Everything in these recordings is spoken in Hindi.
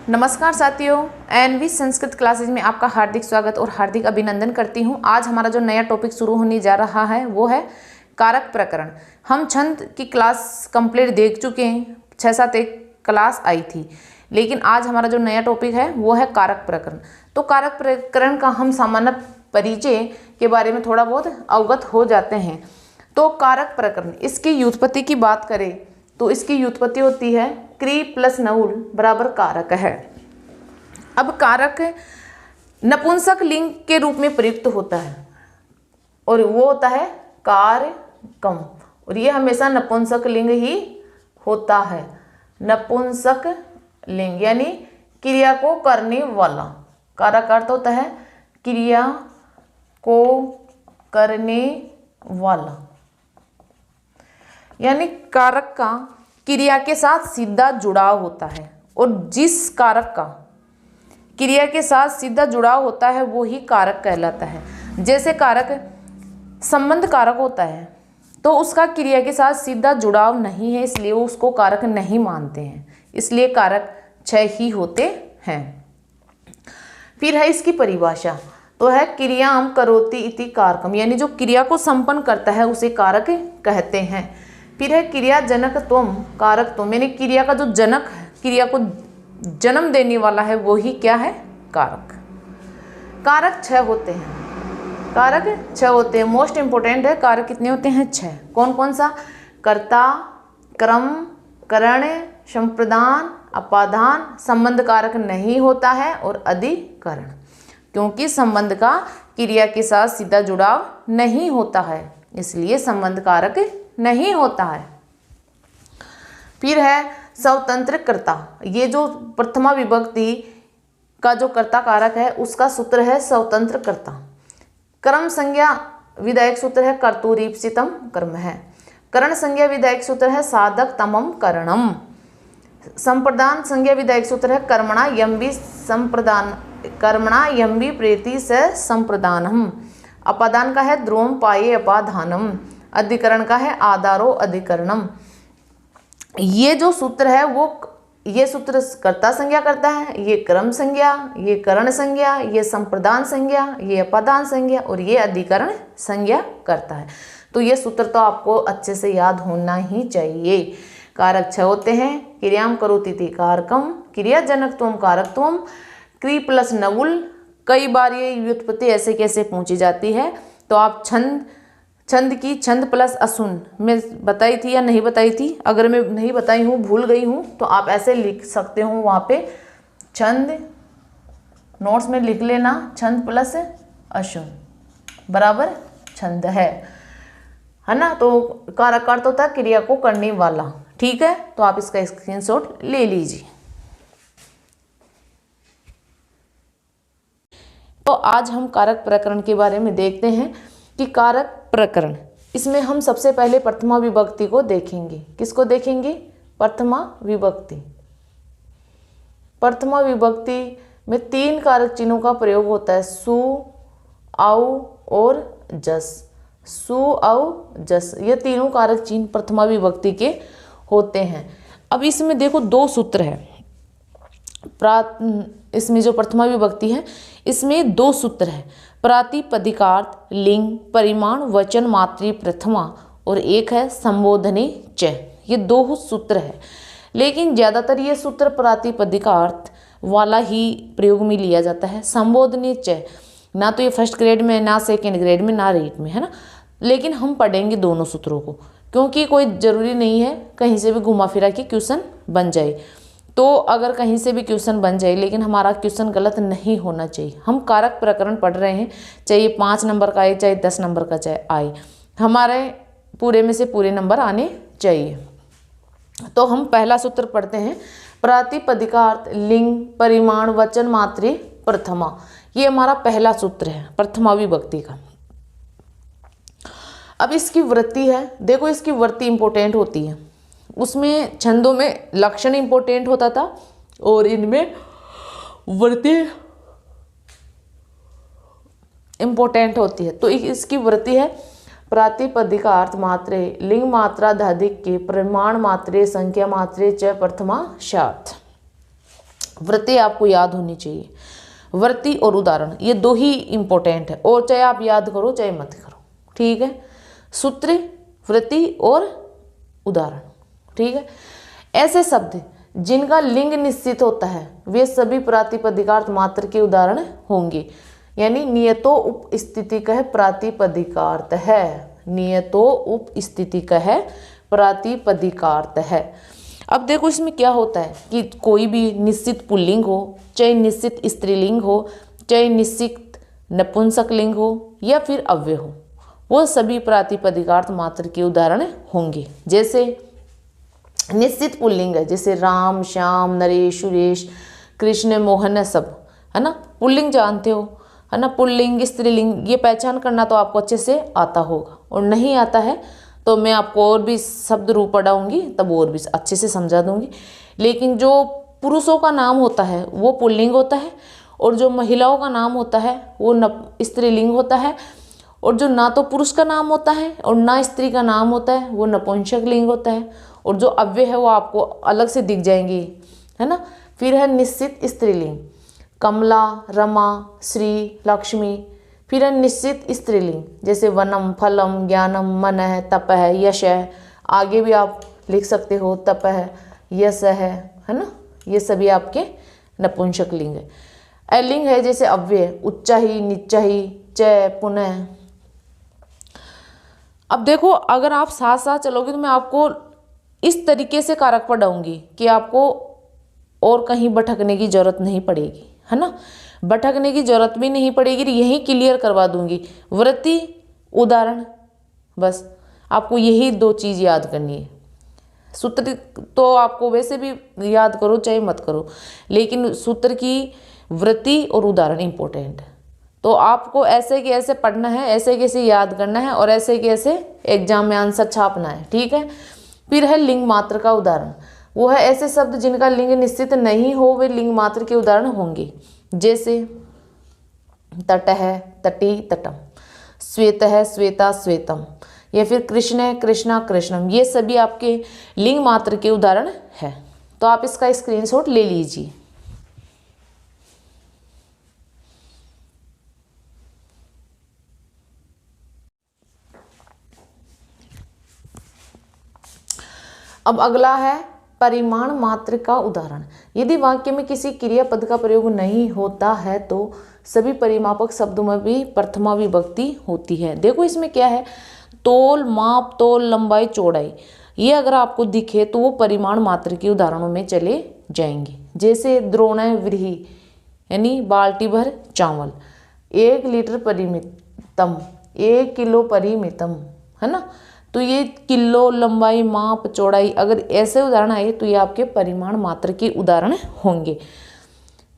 नमस्कार साथियों, एनवी संस्कृत क्लासेज में आपका हार्दिक स्वागत और हार्दिक अभिनंदन करती हूँ। आज हमारा जो नया टॉपिक शुरू होने जा रहा है वो है कारक प्रकरण। हम छंद की क्लास कंप्लीट देख चुके हैं, 6-7 एक क्लास आई थी, लेकिन आज हमारा जो नया टॉपिक है वो है कारक प्रकरण। तो कारक प्रकरण का हम सामान्य परिचय के बारे में थोड़ा बहुत अवगत हो जाते हैं। तो कारक प्रकरण, इसकी व्युत्पत्ति की बात करें तो इसकी व्युत्पत्ति होती है क्रिय प्लस नऊल बराबर कारक है। अब कारक नपुंसक लिंग के रूप में प्रयुक्त होता है और वो होता है कारकम, और ये हमेशा नपुंसक लिंग ही होता है। नपुंसक लिंग यानी क्रिया को करने वाला। कारक अर्थ होता है क्रिया को करने वाला, यानी कारक का क्रिया के साथ सीधा जुड़ाव होता है, और जिस कारक का क्रिया के साथ सीधा जुड़ाव होता है वो ही कारक कहलाता है। जैसे कारक संबंध कारक होता है तो उसका क्रिया के साथ सीधा जुड़ाव नहीं है, इसलिए वो उसको कारक नहीं मानते हैं, इसलिए कारक 6 ही होते हैं। फिर है इसकी परिभाषा, तो है क्रियाम करोति इति कारकम, यानी जो क्रिया को संपन्न करता है उसे कारक कहते हैं। फिर है क्रिया जनक त्वम कारक त्वम, यानी क्रिया का जो जनक है, क्रिया को जन्म देने वाला है वो ही क्या है, कारक। कारक 6 होते हैं, कारक 6 होते हैं। मोस्ट इंपोर्टेंट है, कारक कितने होते हैं, 6। कौन कौन सा, कर्ता, क्रम, करण, संप्रदान, अपादान। संबंध कारक नहीं होता है, और अधिकरण, क्योंकि संबंध का क्रिया के साथ सीधा जुड़ाव नहीं होता है, इसलिए संबंध कारक नहीं होता है। फिर है स्वतंत्र कर्ता, ये जो प्रथमा विभक्ति का जो कर्ता कारक है उसका सूत्र है स्वतंत्र कर्ता। कर्म संज्ञा विधायक सूत्र है कर्तुरीप्सितम कर्म है। करण संज्ञा विधायक सूत्र है साधक तमम करणम। संप्रदान संज्ञा विधायक सूत्र है कर्मणा यम्बि संप्रदान, कर्मणा यम्बि प्रेति से संप्रदानम। अपादान का है ध्रुवम पाये अपाधानम। अधिकरण का है आधारो अधिकरणम। ये जो सूत्र है वो, ये सूत्र कर्ता संज्ञा करता है, ये क्रम संज्ञा, ये करण संज्ञा, ये संप्रदान संज्ञा, ये अपादान संज्ञा, और ये अधिकरण संज्ञा करता है। तो ये सूत्र तो आपको अच्छे से याद होना ही चाहिए। कारक 6 होते हैं, क्रियाम करोति इति कारकम, क्रिया जनकत्वम कारकत्वम, क्रिय प्लस नवुल। कई बार ये व्युत्पत्ति ऐसे कैसे पूछी जाती है, तो आप छंद की छंद प्लस असुन में बताई थी या नहीं बताई थी, अगर मैं नहीं बताई हूँ, भूल गई हूँ, तो आप ऐसे लिख सकते हो वहाँ पे, छंद नोट्स में लिख लेना, छंद प्लस असुन बराबर छंद है ना। तो कारक अर्थ होता है क्रिया को करने वाला, ठीक है। तो आप इसका स्क्रीनशॉट ले लीजिए। तो आज हम कारक प्रकरण के बारे में देखते हैं कि कारक प्रकरण, इसमें हम सबसे पहले प्रथमा विभक्ति को देखेंगे। किसको देखेंगे, प्रथमा विभक्ति। प्रथमा विभक्ति में 3 कारक चिन्हों का प्रयोग होता है, सु, औ और जस। सु, औ, जस, ये तीनों कारक चिन्ह प्रथमा विभक्ति के होते हैं। अब इसमें देखो 2 सूत्र है, इसमें जो प्रथमा विभक्ति है इसमें 2 सूत्र है, प्रातिपदिकार्थ लिंग परिमाण वचन मातृ प्रथमा, और एक है संबोधने च। ये 2 सूत्र है, लेकिन ज़्यादातर ये सूत्र प्रातिपदिकार्थ वाला ही प्रयोग में लिया जाता है। संबोधने च ना तो ये फर्स्ट ग्रेड में, ना सेकेंड ग्रेड में, ना रेट में, है ना। लेकिन हम पढ़ेंगे दोनों सूत्रों को, क्योंकि कोई ज़रूरी नहीं है कहीं से भी घुमा फिरा के क्वेश्चन बन जाए। तो अगर कहीं से भी क्वेश्चन बन जाए, लेकिन हमारा क्वेश्चन गलत नहीं होना चाहिए। हम कारक प्रकरण पढ़ रहे हैं, चाहे 5 नंबर का आए, चाहे 10 नंबर का चाहे आए, हमारे पूरे में से पूरे नंबर आने चाहिए। तो हम पहला सूत्र पढ़ते हैं, प्रातिपदिकार्थ लिंग परिमाण वचन मातृ प्रथमा। ये हमारा पहला सूत्र है प्रथमा विभक्ति का। अब इसकी वृत्ति है, देखो इसकी वृत्ति इंपॉर्टेंट होती है। उसमें छंदों में लक्षण इंपॉर्टेंट होता था और इनमें वृत्ति इंपॉर्टेंट होती है। तो इसकी वृत्ति है, प्रातिपदिकार्थ मात्रे लिंग मात्रा धाधिक के प्रमाण मात्रे संख्या मात्रे च प्रथमा शार्थ। वृत्ति आपको याद होनी चाहिए। वृत्ति और उदाहरण ये दो ही इम्पोर्टेंट है, और चाहे आप याद करो चाहे मत करो, ठीक है। सूत्र, वृत्ति और उदाहरण, ठीक है। ऐसे शब्द जिनका लिंग निश्चित होता है वे सभी प्रातिपदिकार्थ मात्र के उदाहरण होंगे। यानी नियतो उपस्थितिकः प्रातिपदिकार्थ है, नियतो उपस्थितिकः प्रातिपदिकार्थ है। अब देखो इसमें क्या होता है कि कोई भी निश्चित पुल्लिंग हो, चाहे निश्चित स्त्रीलिंग हो, चाहे निश्चित नपुंसकलिंग हो या फिर अव्यय हो, वो सभी प्रातिपदिकार्थ मात्र के उदाहरण होंगे। जैसे निश्चित पुल्लिंग है, जैसे राम, श्याम, नरेश, सुरेश, कृष्ण, मोहन, सब, है ना, पुल्लिंग जानते हो, है ना। पुल्लिंग, स्त्रीलिंग ये पहचान करना तो आपको अच्छे से आता होगा, और नहीं आता है तो मैं आपको और भी शब्द रूप पढ़ाऊंगी, तब और भी अच्छे से समझा दूंगी। लेकिन जो पुरुषों का नाम होता है वो पुल्लिंग होता है, और जो महिलाओं का नाम होता है वो स्त्रीलिंग होता है, और जो ना तो पुरुष का नाम होता है और ना स्त्री का नाम होता है वो नपुंसक लिंग होता है। और जो अव्यय है वो आपको अलग से दिख जाएंगी, है ना। फिर है निश्चित स्त्रीलिंग, कमला, रमा, श्री, लक्ष्मी। फिर है निश्चित स्त्रीलिंग, जैसे वनम, फलम, ज्ञानम, मनः, तपः, यशः। आगे भी आप लिख सकते हो तपः, यशः, है ना। ये सभी आपके नपुंसक लिंग है। अलिंग है जैसे अव्यय, उच्चाही, निच्चाही, च, पुनः। अब देखो अगर आप साथ साथ चलोगे तो मैं आपको इस तरीके से कारक पढ़ाऊंगी कि आपको और कहीं भटकने की जरूरत नहीं पड़ेगी, है ना। भटकने की जरूरत भी नहीं पड़ेगी, यही क्लियर करवा दूंगी। वृत्ति, उदाहरण, बस आपको यही दो चीज़ याद करनी है। सूत्र तो आपको वैसे भी याद करो चाहे मत करो, लेकिन सूत्र की वृत्ति और उदाहरण इंपॉर्टेंट है। तो आपको ऐसे कि ऐसे पढ़ना है, ऐसे कैसे याद करना है, और ऐसे कि ऐसे एग्जाम में आंसर छापना है, ठीक है। फिर है लिंग मात्र का उदाहरण, वो है ऐसे शब्द जिनका लिंग निश्चित नहीं हो वे लिंग मात्र के उदाहरण होंगे। जैसे तटः, तटी, तटम, श्वेतः, श्वेता, श्वेतम, या फिर कृष्ण, कृष्णा, कृष्णम। ये सभी आपके लिंग मात्र के उदाहरण है। तो आप इसका स्क्रीनशॉट ले लीजिए। अब अगला है परिमाण मात्र का उदाहरण। यदि वाक्य में किसी क्रियापद का प्रयोग नहीं होता है तो सभी परिमापक शब्दों में भी प्रथमा विभक्ति होती है। देखो इसमें क्या है, तोल, माप, तोल, लंबाई, चौड़ाई, ये अगर आपको दिखे तो वो परिमाण मात्र के उदाहरणों में चले जाएंगे। जैसे द्रोणय व्रीहि यानी बाल्टी भर चावल, 1 लीटर परिमितम, 1 किलो परिमितम, है ना। तो ये किलो, लंबाई, माप, चौड़ाई, अगर ऐसे उदाहरण आए तो ये आपके परिमाण मात्र के उदाहरण होंगे।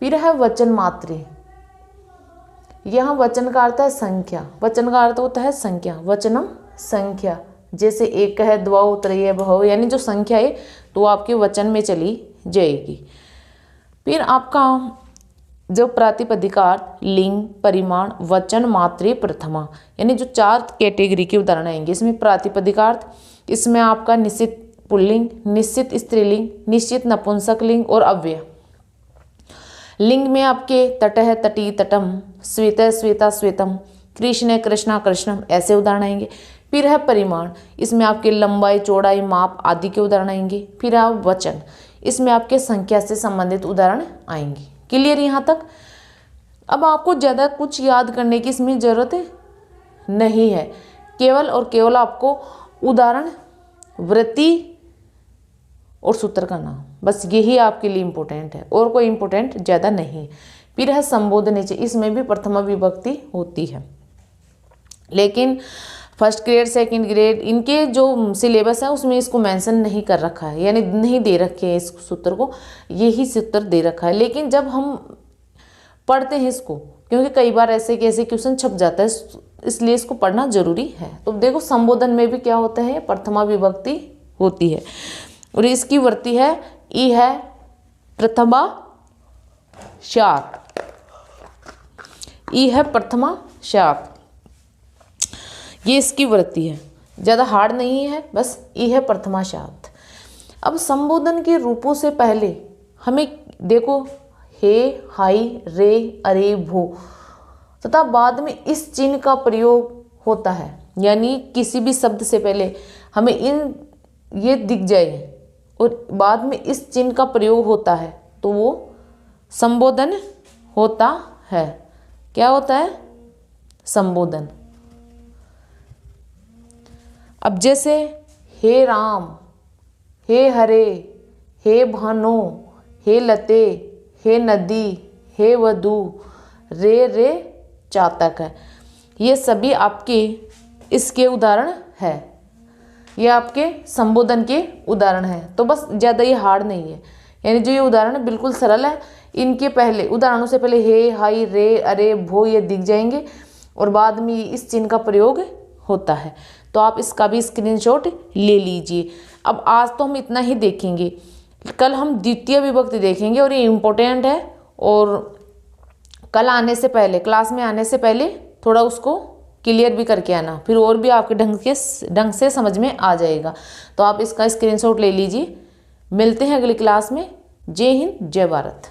फिर है वचन मात्र। यहाँ वचन का अर्थ है संख्या, वचन का अर्थ होता है संख्या, वचनम संख्या। जैसे एक है, द्वौ, त्रय, बहु, यानी जो संख्या है तो आपके वचन में चली जाएगी। फिर आपका जो प्रातिपदिकार्थ, लिंग, परिमाण, वचन, मात्रे, प्रथमा, यानी जो 4 कैटेगरी के उदाहरण आएंगे। इसमें प्रातिपदिकार्थ, इसमें आपका निश्चित पुल्लिंग, निश्चित स्त्रीलिंग, निश्चित नपुंसकलिंग और अव्यय। लिंग में आपके तटः, तटी, तटम, श्वेतः, श्वेता, श्वेतम, कृष्ण, कृष्णा, कृष्णम, ऐसे उदाहरण आएंगे। फिर है परिमाण, इसमें आपके लंबाई, चौड़ाई, माप आदि के उदाहरण आएंगे। फिर आप वचन, इसमें आपके संख्या से संबंधित उदाहरण आएंगे। क्लियर यहाँ तक। अब आपको ज़्यादा कुछ याद करने की इसमें ज़रूरत नहीं है, केवल और केवल आपको उदाहरण, वृत्ति और सूत्र का नाम, बस यही आपके लिए इम्पोर्टेंट है, और कोई इम्पोर्टेंट ज़्यादा नहीं। फिर है संबोधन, इसमें भी प्रथमा विभक्ति होती है, लेकिन फर्स्ट ग्रेड, सेकंड ग्रेड, इनके जो सिलेबस है उसमें इसको मेंशन नहीं कर रखा है, यानी नहीं दे रखे हैं इस सूत्र को, यही सूत्र दे रखा है। लेकिन जब हम पढ़ते हैं इसको, क्योंकि कई बार ऐसे कि ऐसे क्वेश्चन छप जाता है, इसलिए इसको पढ़ना जरूरी है। तो देखो संबोधन में भी क्या होता है, प्रथमा विभक्ति होती है, और इसकी वृत्ति है ई है प्रथमा शात, ई है प्रथमा शात, ये इसकी वृत्ति है, ज़्यादा हार्ड नहीं है, बस ई है प्रथमा शात। अब संबोधन के रूपों से पहले हमें देखो हे, हाय, रे, अरे, भो तथा बाद में इस चिन्ह का प्रयोग होता है। यानी किसी भी शब्द से पहले हमें ये दिख जाए और बाद में इस चिन्ह का प्रयोग होता है तो वो संबोधन होता है। क्या होता है? संबोधन। अब जैसे हे राम, हे हरे, हे भानो, हे लते, हे नदी, हे वधु, रे चातक है। ये सभी आपके इसके उदाहरण है, ये आपके संबोधन के उदाहरण हैं। तो बस ज़्यादा ये हार्ड नहीं है, यानी जो ये उदाहरण है बिल्कुल सरल है। इनके पहले उदाहरणों से पहले हे, हाय, रे, अरे, भो ये दिख जाएंगे और बाद में इस चिन्ह का प्रयोग होता है। तो आप इसका भी स्क्रीनशॉट ले लीजिए। अब आज तो हम इतना ही देखेंगे, कल हम द्वितीय विभक्ति देखेंगे और ये इम्पोर्टेंट है। और कल आने से पहले, क्लास में आने से पहले थोड़ा उसको क्लियर भी करके आना, फिर और भी आपके ढंग से समझ में आ जाएगा। तो आप इसका स्क्रीनशॉट ले लीजिए। मिलते हैं अगली क्लास में। जय हिंद, जय भारत।